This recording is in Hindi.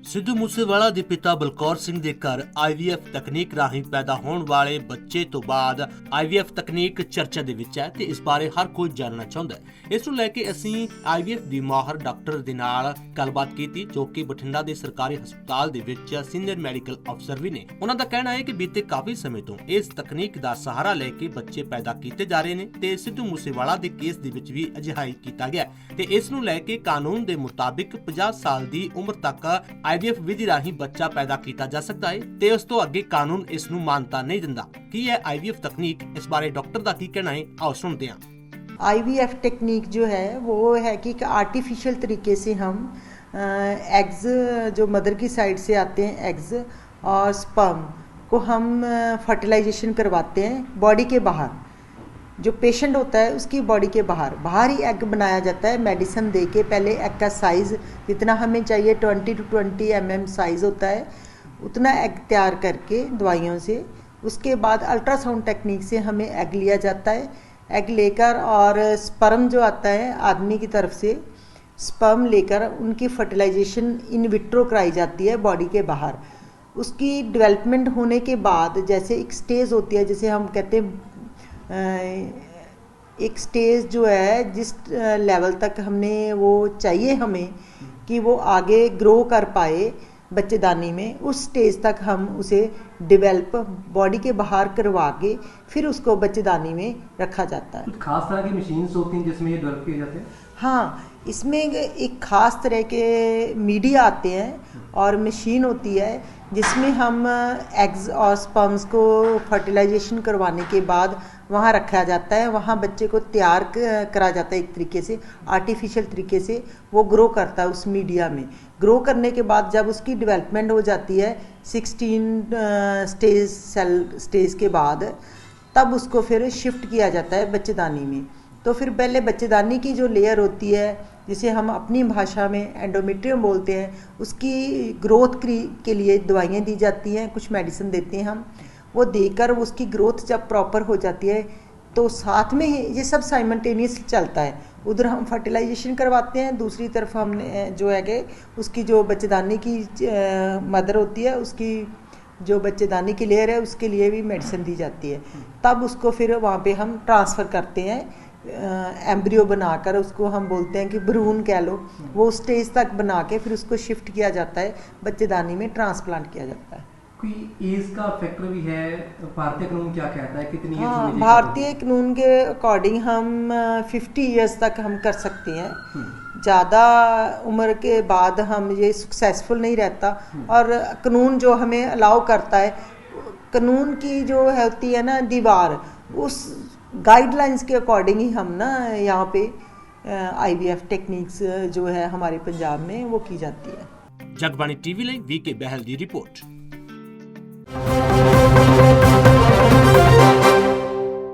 सिद्धू मूसेवाला ਦੇ ਪਿਤਾ ਬਲਕੌਰ ਸਿੰਘ ਦੇ ਘਰ IVF ਤਕਨੀਕ ਰਾਹੀਂ ਪੈਦਾ ਹੋਣ ਵਾਲੇ ਬੱਚੇ ਤੋਂ ਬਾਅਦ IVF ਤਕਨੀਕ ਚਰਚਾ ਦੇ ਵਿੱਚ ਹੈ ਤੇ ਇਸ ਬਾਰੇ ਹਰ ਕੋਈ ਜਾਣਨਾ ਚਾਹੁੰਦਾ ਹੈ। ਇਸ ਨੂੰ ਲੈ ਕੇ ਅਸੀਂ IVF ਦੀ ਮਾਹਰ ਡਾਕਟਰ ਦੇ ਨਾਲ ਗੱਲਬਾਤ ਕੀਤੀ ਜੋ ਕਿ ਬਠਿੰਡਾ ਦੇ ਸਰਕਾਰੀ ਹਸਪਤਾਲ ਦੇ ਵਿੱਚ ਸੀਨੀਅਰ ਮੈਡੀਕਲ ਅਫਸਰ ਵੀ ਨੇ। ਉਹਨਾਂ ਦਾ ਕਹਿਣਾ ਹੈ ਕਿ ਬੀਤੇ ਕਾਫੀ ਸਮੇਂ ਤੋਂ ਇਸ ਤਕਨੀਕ ਦਾ ਸਹਾਰਾ ਲੈ ਕੇ ਬੱਚੇ ਪੈਦਾ ਕੀਤੇ ਜਾ ਰਹੇ ਨੇ ਤੇ ਸਿੱਧੂ ਮੂਸੇਵਾਲਾ ਦੇ ਕੇਸ ਦੇ ਵਿੱਚ ਵੀ ਅਜਿਹਾ ਹੀ ਕੀਤਾ ਗਿਆ ਤੇ ਇਸ ਨੂੰ ਲੈ ਕੇ ਕਾਨੂੰਨ ਦੇ ਮੁਤਾਬਿਕ 50 ਸਾਲ ਦੀ ਉਮਰ ਤੱਕ IVF ਵਿਧੀ ਰਾਹੀਂ ਬੱਚਾ ਪੈਦਾ ਕੀਤਾ ਜਾ ਸਕਦਾ ਹੈ ਤੇ ਉਸ ਤੋਂ ਅੱਗੇ ਕਾਨੂੰਨ ਇਸ ਨੂੰ ਮਾਨਤਾ नहीं ਦਿੰਦਾ। ਕੀ ਹੈ IVF तकनीक, इस बारे डॉक्टर का की कहना है, आओ सुनते हैं। IVF टेक्निक जो है वो है कि आर्टिफिशियल तरीके से हम एग्स जो मदर की साइड से आते हैं एग्स और स्पर्म को हम फर्टिलाइजेशन करवाते हैं बॉडी के बाहर। जो पेशेंट होता है उसकी बॉडी के बाहर ही एग बनाया जाता है मेडिसिन दे के। पहले एग का साइज़ जितना हमें चाहिए 20 to 20 mm साइज़ होता है उतना एग तैयार करके दवाइयों से, उसके बाद अल्ट्रासाउंड टेक्निक से हमें एग लिया जाता है। एग लेकर और स्पर्म जो आता है आदमी की तरफ से स्पर्म लेकर उनकी फर्टिलाइजेशन इन विट्रो कराई जाती है बॉडी के बाहर। उसकी डेवलपमेंट होने के बाद जैसे एक स्टेज होती है, जैसे हम कहते हैं एक स्टेज जो है जिस लेवल तक हमने वो चाहिए हमें कि वो आगे ग्रो कर पाए बच्चेदानी में, उस स्टेज तक हम उसे डेवलप बॉडी के बाहर करवा के फिर उसको बच्चेदानी में रखा जाता है। खास तरह की मशीन्स होती हैं जिसमें ये डेवलप किए जाते हैं? हाँ, इसमें एक ख़ास तरह के मीडिया आते हैं और मशीन होती है जिसमें हम एग्स और स्पर्म्स को फर्टिलाइजेशन करवाने के बाद वहाँ रखा जाता है। वहाँ बच्चे को तैयार करा जाता है एक तरीके से, आर्टिफिशियल तरीके से वो ग्रो करता है उस मीडिया में। ग्रो करने के बाद जब उसकी डेवलपमेंट हो जाती है 16 स्टेज के बाद, तब उसको फिर शिफ्ट किया जाता है बच्चेदानी में। तो फिर पहले बच्चेदानी की जो लेयर होती है जिसे हम अपनी भाषा में एंडोमेट्रियम बोलते हैं, उसकी ग्रोथ के लिए दवाइयाँ दी जाती हैं, कुछ मेडिसिन देते हैं हम। वो देकर उसकी ग्रोथ जब प्रॉपर हो जाती है तो साथ में ही ये सब साइमल्टेनियस चलता है। उधर हम फर्टिलाइजेशन करवाते हैं, दूसरी तरफ हमने जो है कि उसकी जो बच्चेदानी की मदर होती है उसकी जो बच्चेदानी की लेयर है उसके लिए भी मेडिसिन दी जाती है। तब उसको फिर वहाँ पे हम ट्रांसफ़र करते हैं एम्ब्रियो बनाकर, उसको हम बोलते हैं कि भ्रूण कह लो, वो स्टेज तक बना के फिर उसको शिफ्ट किया जाता है, बच्चेदानी में ट्रांसप्लांट किया जाता है। कोई एज का फैक्टर भी है? भारतीय कानून क्या कहता है, कितनी हाँ, एज? भारतीय कानून के अकॉर्डिंग हम 50 ईयर्स तक हम कर सकते हैं। ज़्यादा उम्र के बाद हम ये सक्सेसफुल नहीं रहता और कानून जो हमें अलाउ करता है, कानून की जो है होती है ना दीवार, उस गाइडलाइंस के अकॉर्डिंग ही हम ना यहाँ पे IVF टेक्निक्स जो है हमारे पंजाब में वो की जाती है। जगबानी टीवी ਲਈ VK ਬਹਿਲ ਦੀ ਰਿਪੋर्ट।